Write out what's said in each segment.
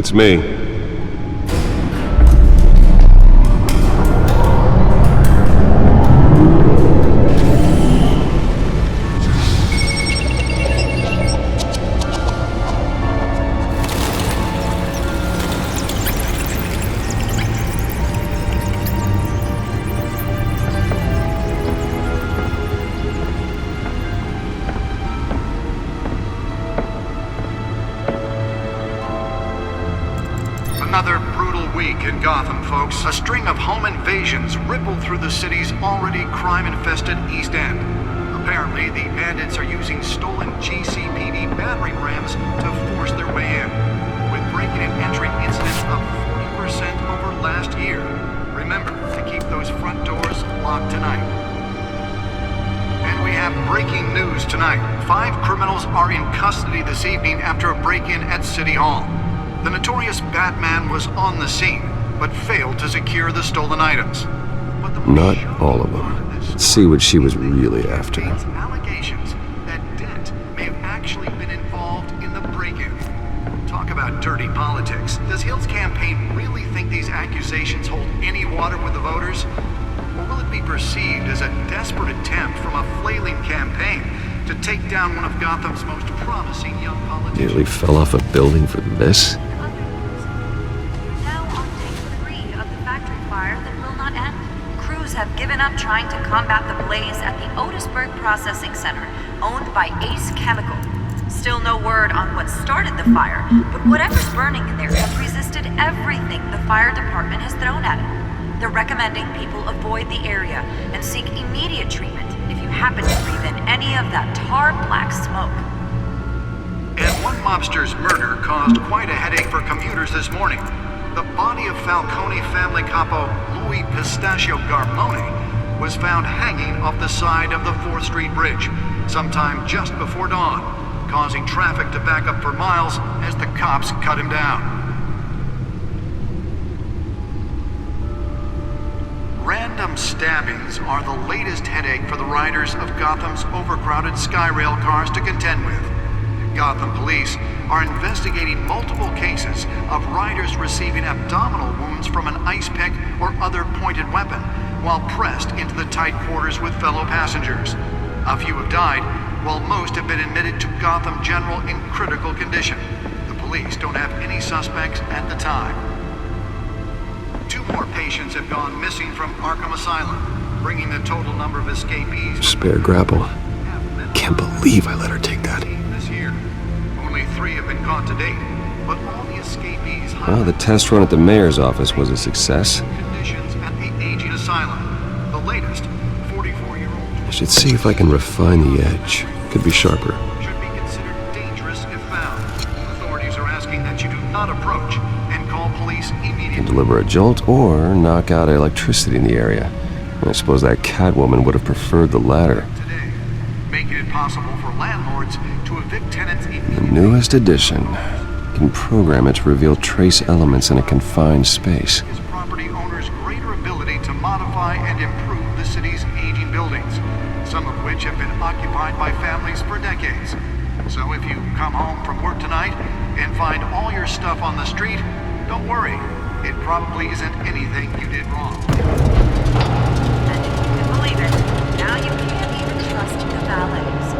It's me. Another brutal week in Gotham, folks. A string of home invasions rippled through the city's already crime-infested East End. Apparently, the bandits are using stolen GCPD battering rams to force their way in, with break-in and entry incidents up 40% over last year. Remember to keep those front doors locked tonight. And we have breaking news tonight. 5 criminals are in custody this evening after a break-in at City Hall. The notorious Batman was on the scene, but failed to secure the stolen items. But the Not all of them. Let's see what she was really after. Allegations that Dent may have actually been involved in the break-in. Talk about dirty politics. Does Hill's campaign really think these accusations hold any water with the voters? Or will it be perceived as a desperate attempt from a flailing campaign to take down one of Gotham's most promising young politicians? Nearly fell off a building for this? Now on day 3 of the factory fire that will not end. Crews have given up trying to combat the blaze at the Otisburg Processing Center, owned by Ace Chemical. Still no word on what started the fire, but whatever's burning in there has resisted everything the fire department has thrown at it. They're recommending people avoid the area and seek immediate treatment if you happen to breathe in any of that tar black smoke. And one mobster's murder caused quite a headache for commuters this morning. The body of Falcone family capo Louis Pistachio Garmone was found hanging off the side of the 4th Street Bridge sometime just before dawn, causing traffic to back up for miles as the cops cut him down. Random stabbings are the latest headache for the riders of Gotham's overcrowded Skyrail cars to contend with. Gotham police are investigating multiple cases of riders receiving abdominal wounds from an ice pick or other pointed weapon while pressed into the tight quarters with fellow passengers. A few have died, while most have been admitted to Gotham General in critical condition. The police don't have any suspects at the time. 2 more patients have gone missing from Arkham Asylum, bringing the total number of escapees... Spare grapple. Can't believe I let her take that. ...this year. Only 3 have been caught to date, but all the escapees... Well, the test run at the mayor's office was a success. ...conditions at the aging asylum. The latest, 44-year-old... I should see if I can refine the edge. Could be sharper. ...should be considered dangerous if found. Authorities are asking that you do not approach and call police immediately. Can deliver a jolt or knock out electricity in the area. I suppose that Catwoman would have preferred the latter. Today, making it possible for landlords to evict tenants The immediately. newest addition can program it to reveal trace elements in a confined space. Gives property owners greater ability to modify and improve the city's aging buildings, some of which have been occupied by families for decades. So if you come home from work tonight and find all your stuff on the street, don't worry. It probably isn't anything you did wrong. And if you can believe it, now you can't even trust the valets.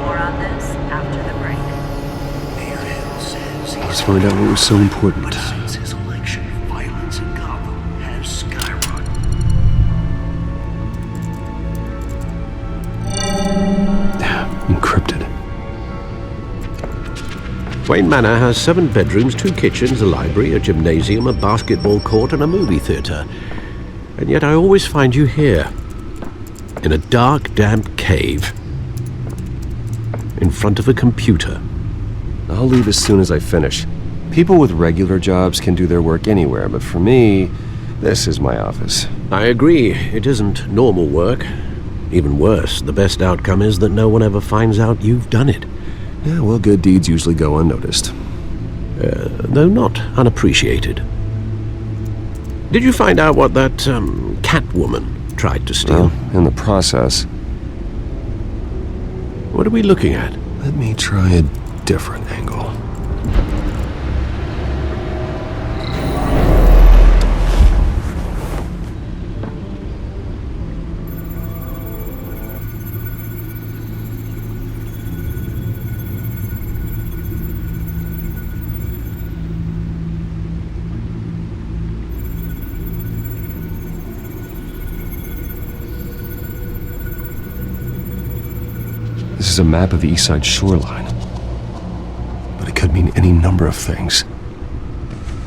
More on this after the break. Mayor Hill says Let's find out what was so important. But since his election, violence in Gotham has skyrocketed. Encrypted. Wayne Manor has 7 bedrooms, 2 kitchens, a library, a gymnasium, a basketball court, and a movie theater. And yet I always find you here, in a dark, damp cave, in front of a computer. I'll leave as soon as I finish. People with regular jobs can do their work anywhere, but for me, this is my office. I agree, it isn't normal work. Even worse, the best outcome is that no one ever finds out you've done it. Yeah, well, good deeds usually go unnoticed. Though not unappreciated. Did you find out what that, Catwoman tried to steal? Well, in the process. What are we looking at? Let me try a different angle. This is a map of the east side shoreline. But it could mean any number of things.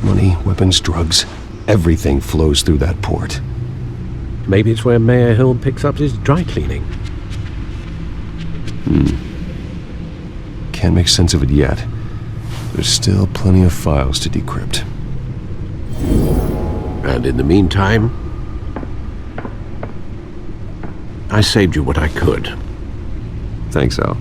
Money, weapons, drugs, everything flows through that port. Maybe it's where Mayor Hill picks up his dry cleaning. Can't make sense of it yet. There's still plenty of files to decrypt. And in the meantime, I saved you what I could. Thanks, Al.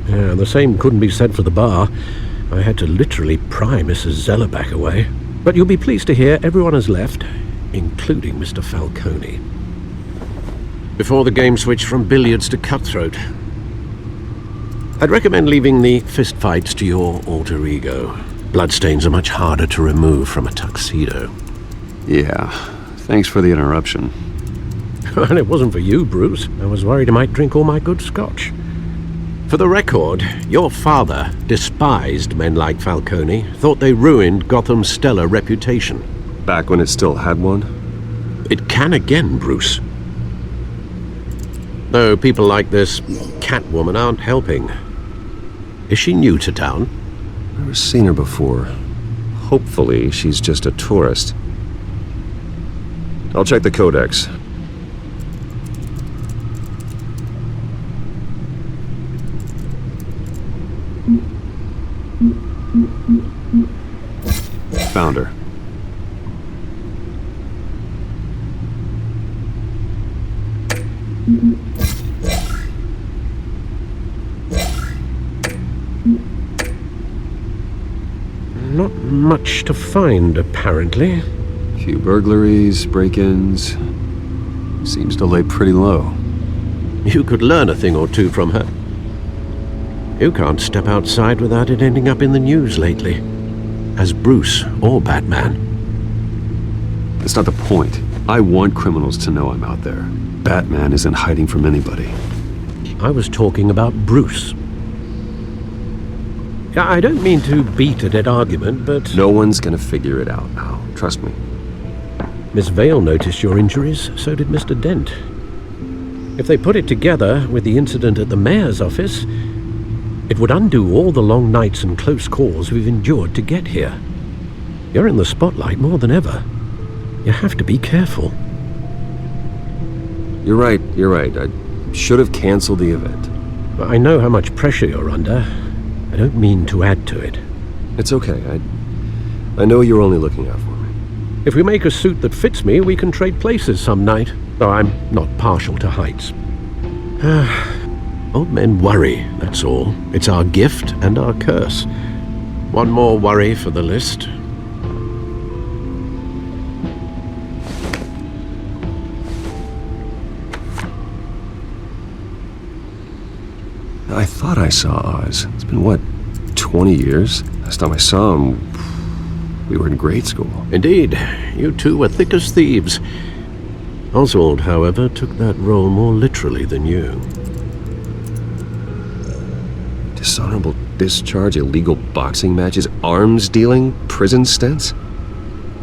Yeah, the same couldn't be said for the bar. I had to literally pry Mrs. Zellerback away. But you'll be pleased to hear everyone has left, including Mr. Falcone. Before the game switched from billiards to cutthroat. I'd recommend leaving the fistfights to your alter ego. Bloodstains are much harder to remove from a tuxedo. Yeah, thanks for the interruption. And it wasn't for you, Bruce. I was worried I might drink all my good scotch. For the record, your father despised men like Falcone, thought they ruined Gotham's stellar reputation. Back when it still had one? It can again, Bruce. Though people like this Catwoman aren't helping. Is she new to town? Never seen her before. Hopefully, she's just a tourist. I'll check the codex. Found her. Not much to find, apparently. Few burglaries, break-ins. Seems to lay pretty low. You could learn a thing or two from her. You can't step outside without it ending up in the news lately. As Bruce or Batman. That's not the point. I want criminals to know I'm out there. Batman isn't hiding from anybody. I was talking about Bruce. I don't mean to beat a dead argument, but... No one's gonna figure it out now. Trust me. Miss Vale noticed your injuries, so did Mr. Dent. If they put it together with the incident at the mayor's office, it would undo all the long nights and close calls we've endured to get here. You're in the spotlight more than ever. You have to be careful. You're right. I should have canceled the event. I know how much pressure you're under. I don't mean to add to it. It's okay. I know you're only looking out for me. If we make a suit that fits me, we can trade places some night. Though I'm not partial to heights. Old men worry, that's all. It's our gift and our curse. One more worry for the list. I thought I saw Oz. It's been, what, 20 years? Last time I saw him, we were in grade school. Indeed, you two were thick as thieves. Oswald, however, took that role more literally than you. Dishonorable discharge, illegal boxing matches, arms dealing, prison stints?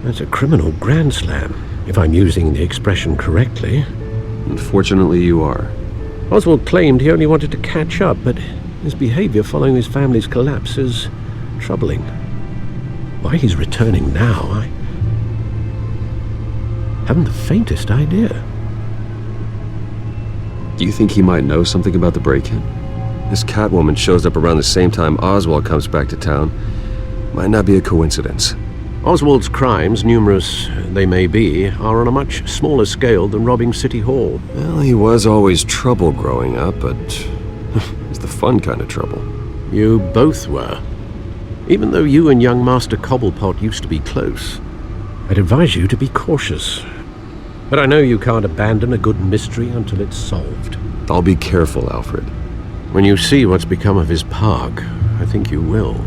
That's a criminal grand slam, if I'm using the expression correctly. Unfortunately, you are. Oswald claimed he only wanted to catch up, but his behavior following his family's collapse is troubling. Why he's returning now, I haven't the faintest idea. Do you think he might know something about the break-in? This Catwoman shows up around the same time Oswald comes back to town. Might not be a coincidence. Oswald's crimes, numerous they may be, are on a much smaller scale than robbing City Hall. Well, he was always trouble growing up, but it's the fun kind of trouble. You both were. Even though you and young Master Cobblepot used to be close, I'd advise you to be cautious. But I know you can't abandon a good mystery until it's solved. I'll be careful, Alfred. When you see what's become of his park, I think you will.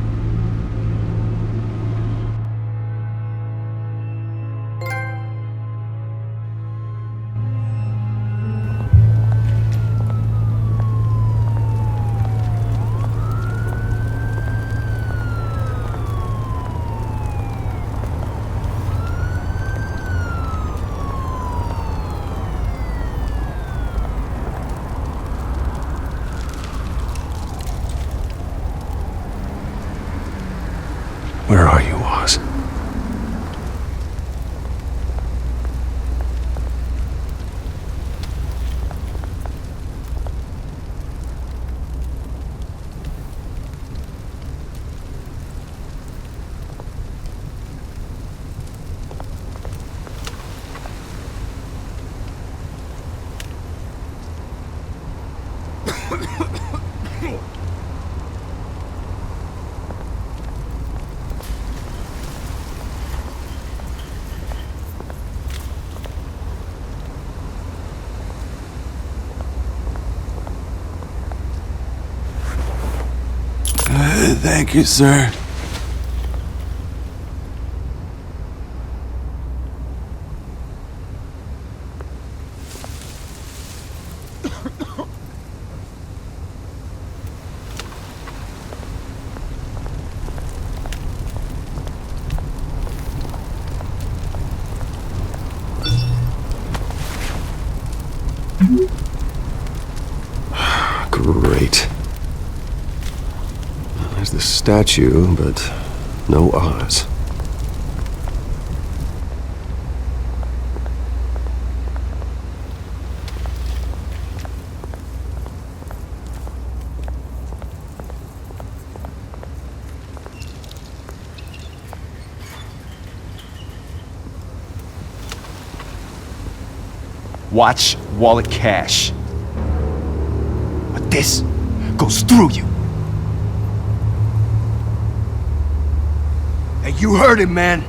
Thank you, sir. Great. There's the statue, but no Oz. Watch wallet cash. But this goes through you. Hey, you heard him, man.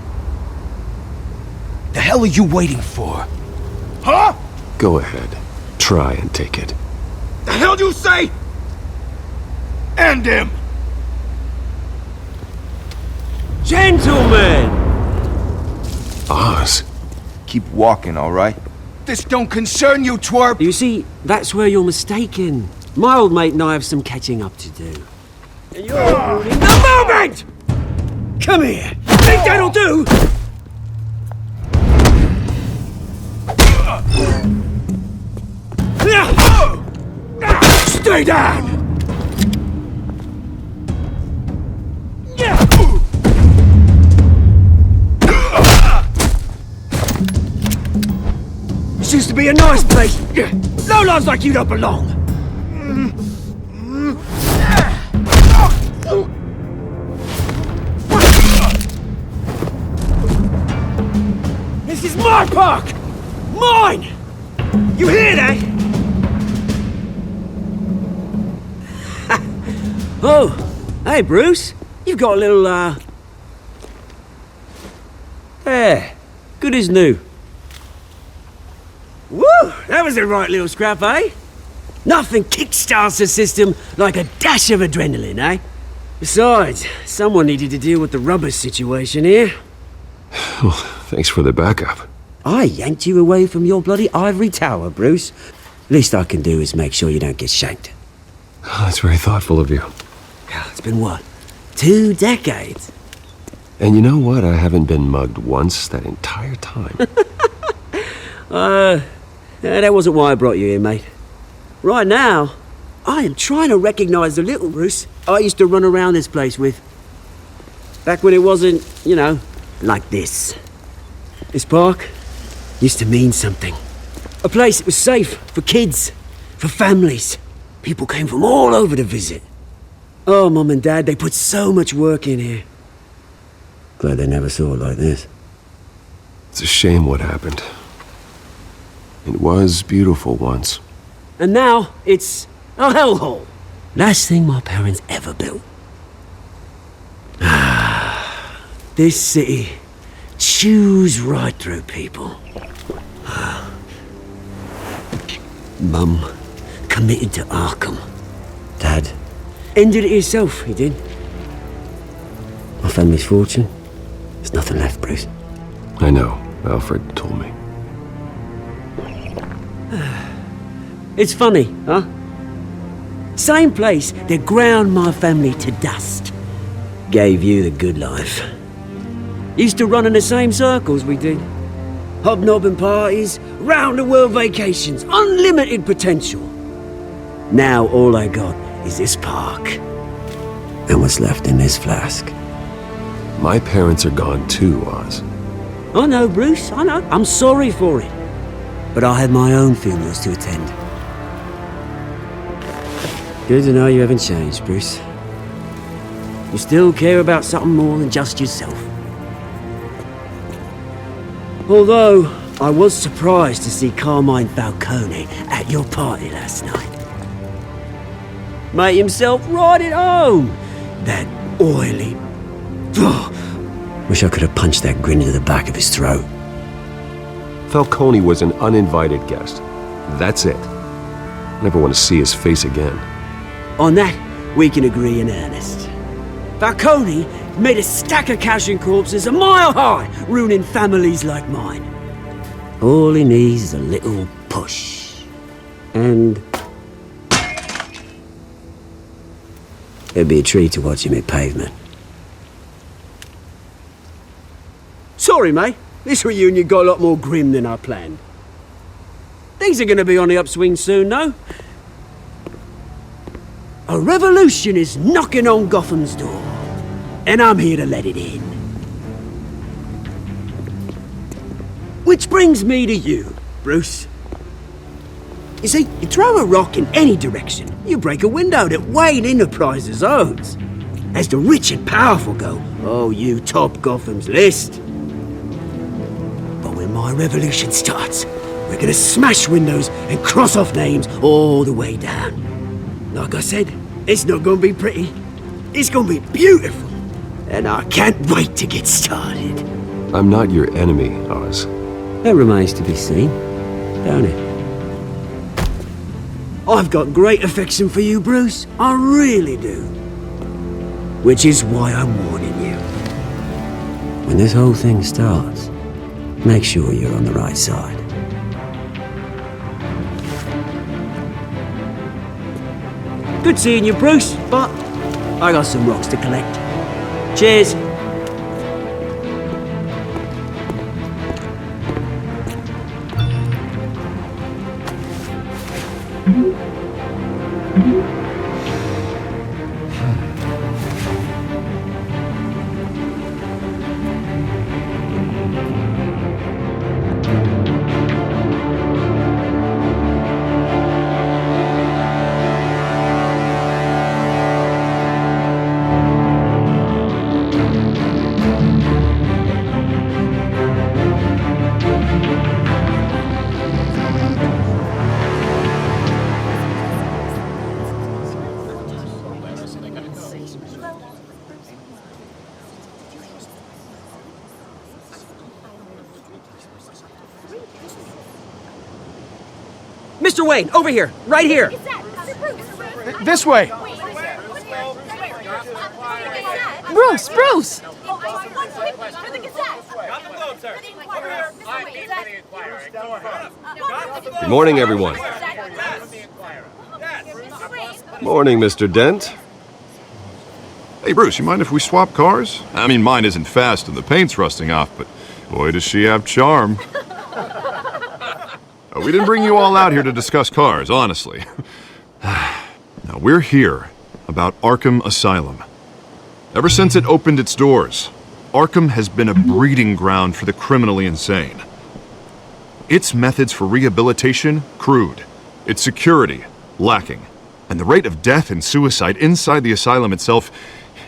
The hell are you waiting for? Huh? Go ahead. Try and take it. The hell do you say? End him! Gentlemen! Oz? Keep walking, all right? This don't concern you, twerp! You see, that's where you're mistaken. My old mate and I have some catching up to do. And you're ruining the moment! Come here! Think that'll do? Stay down! This used to be a nice place. Lowlifes like you don't belong. This is my park! Mine! You hear that? Oh, hey Bruce. You've got a little, There. Good as new. Woo! That was a right little scrap, eh? Nothing kickstarts the system like a dash of adrenaline, eh? Besides, someone needed to deal with the rubber situation here. Thanks for the backup. I yanked you away from your bloody ivory tower, Bruce. Least I can do is make sure you don't get shanked. That's very thoughtful of you. It's been what? 2 decades? And you know what? I haven't been mugged once that entire time. That wasn't why I brought you here, mate. Right now, I am trying to recognize the little Bruce I used to run around this place with. Back when it wasn't, you know, like this. This park used to mean something. A place that was safe for kids, for families. People came from all over to visit. Oh, Mum and Dad, they put so much work in here. Glad they never saw it like this. It's a shame what happened. It was beautiful once. And now, it's a hellhole. Last thing my parents ever built. This city chews right through people. Mum committed to Arkham. Dad ended it himself, he did. My family's fortune, there's nothing left, Bruce. I know. Alfred told me. It's funny, huh? Same place that ground my family to dust. Gave you the good life. Used to run in the same circles we did. Hobnobbing parties, round-the-world vacations, unlimited potential. Now all I got is this park. And what's left in this flask. My parents are gone too, Oz. I know, Bruce, I know. I'm sorry for it. But I had my own funerals to attend. Good to know you haven't changed, Bruce. You still care about something more than just yourself. Although, I was surprised to see Carmine Falcone at your party last night. Made himself right at home. That oily... Wish I could have punched that grin into the back of his throat. Falcone was an uninvited guest. That's it. Never want to see his face again. On that, we can agree in earnest. Falcone made a stack of cash and corpses a mile high, ruining families like mine. All he needs is a little push. And... it'd be a treat to watch him hit pavement. Sorry, mate. This reunion got a lot more grim than I planned. Things are gonna be on the upswing soon, though. A revolution is knocking on Gotham's door, and I'm here to let it in. Which brings me to you, Bruce. You see, you throw a rock in any direction, you break a window that Wayne Enterprises owns. As the rich and powerful go, oh, you top Gotham's list. But when my revolution starts, we're gonna smash windows and cross off names all the way down. Like I said, it's not gonna be pretty. It's gonna be beautiful. And I can't wait to get started. I'm not your enemy, Oz. That remains to be seen, don't it? I've got great affection for you, Bruce. I really do. Which is why I'm warning you. When this whole thing starts, make sure you're on the right side. Good seeing you, Bruce, but I got some rocks to collect. Cheers. Mr. Wayne, over here, right here. This way! Bruce, Bruce! Good morning, everyone. Morning, Mr. Dent. Hey, Bruce, you mind if we swap cars? I mean, mine isn't fast and the paint's rusting off, but boy, does she have charm. We didn't bring you all out here to discuss cars, honestly. Now, we're here about Arkham Asylum. Ever since it opened its doors, Arkham has been a breeding ground for the criminally insane. Its methods for rehabilitation, crude. Its security, lacking. And the rate of death and suicide inside the asylum itself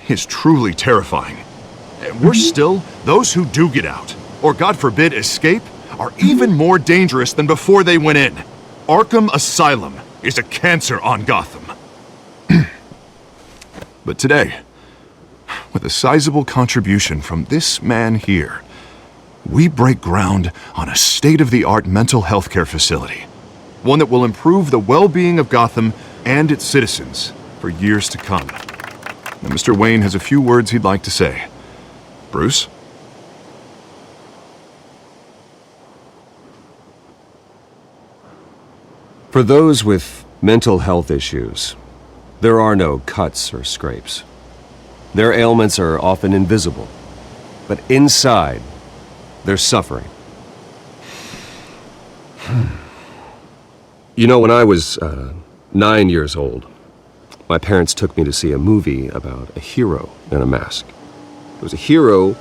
is truly terrifying. And worse still, those who do get out, or God forbid escape, are even more dangerous than before they went in. Arkham Asylum is a cancer on Gotham. But today, with a sizable contribution from this man here, we break ground on a state-of-the-art mental health care facility. One that will improve the well-being of Gotham and its citizens for years to come. Now, Mr. Wayne has a few words he'd like to say. Bruce? For those with mental health issues, there are no cuts or scrapes. Their ailments are often invisible, but inside, they're suffering. You know, when I was 9 years old, my parents took me to see a movie about a hero in a mask. It was a hero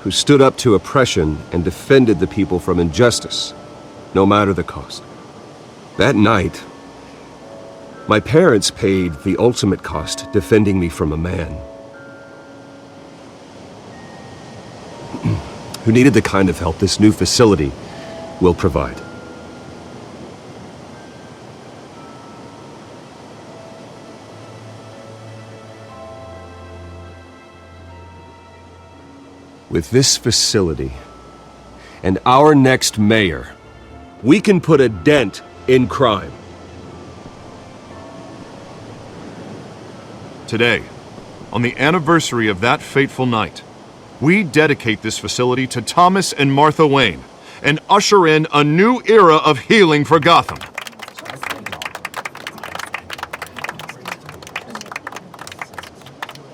who stood up to oppression and defended the people from injustice, no matter the cost. That night, my parents paid the ultimate cost defending me from a man who needed the kind of help this new facility will provide. With this facility and our next mayor, we can put a dent in crime. Today, on the anniversary of that fateful night, we dedicate this facility to Thomas and Martha Wayne and usher in a new era of healing for Gotham.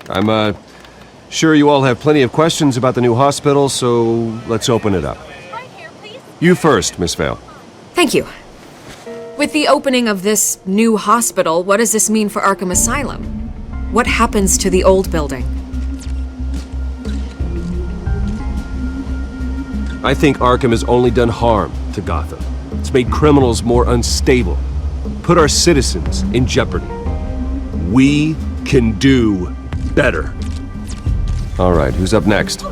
I'm sure you all have plenty of questions about the new hospital, so let's open it up. You first, Miss Vale. Thank you. With the opening of this new hospital, what does this mean for Arkham Asylum? What happens to the old building? I think Arkham has only done harm to Gotham. It's made criminals more unstable, put our citizens in jeopardy. We can do better. All right, who's up next? You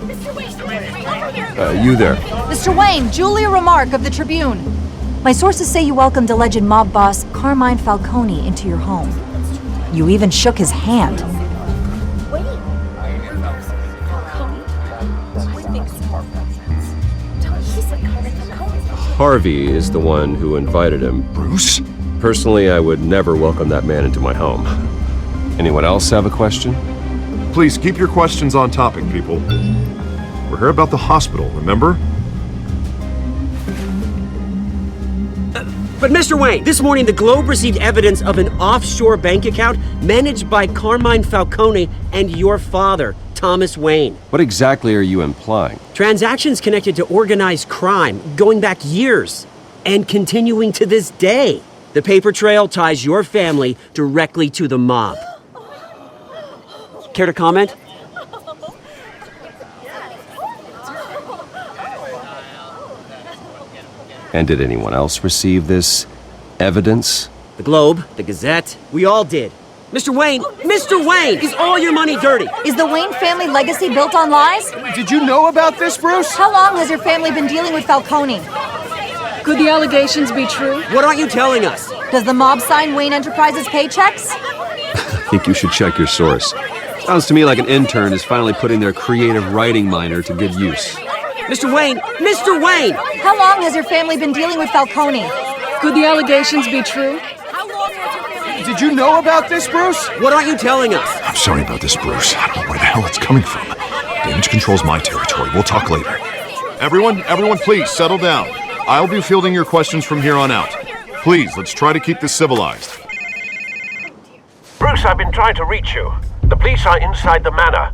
there. Mr. Wayne, Julia Remark of the Tribune. My sources say you welcomed alleged mob boss Carmine Falcone into your home. You even shook his hand. Harvey is the one who invited him. Bruce? Personally, I would never welcome that man into my home. Anyone else have a question? Please keep your questions on topic, people. We're here about the hospital, remember? But Mr. Wayne, this morning the Globe received evidence of an offshore bank account managed by Carmine Falcone and your father, Thomas Wayne. What exactly are you implying? Transactions connected to organized crime going back years and continuing to this day. The paper trail ties your family directly to the mob. Care to comment? And did anyone else receive this evidence? The Globe, the Gazette, we all did. Mr. Wayne, is all your money dirty? Is the Wayne family legacy built on lies? Did you know about this, Bruce? How long has your family been dealing with Falcone? Could the allegations be true? What aren't you telling us? Does the mob sign Wayne Enterprises paychecks? I think you should check your source. Sounds to me like an intern is finally putting their creative writing minor to good use. Mr. Wayne! How long has your family been dealing with Falcone? Could the allegations be true? Did you know about this, Bruce? What aren't you telling us? I'm sorry about this, Bruce. I don't know where the hell it's coming from. Damage control's my territory. We'll talk later. Everyone, please, settle down. I'll be fielding your questions from here on out. Please, let's try to keep this civilized. Bruce, I've been trying to reach you. The police are inside the manor.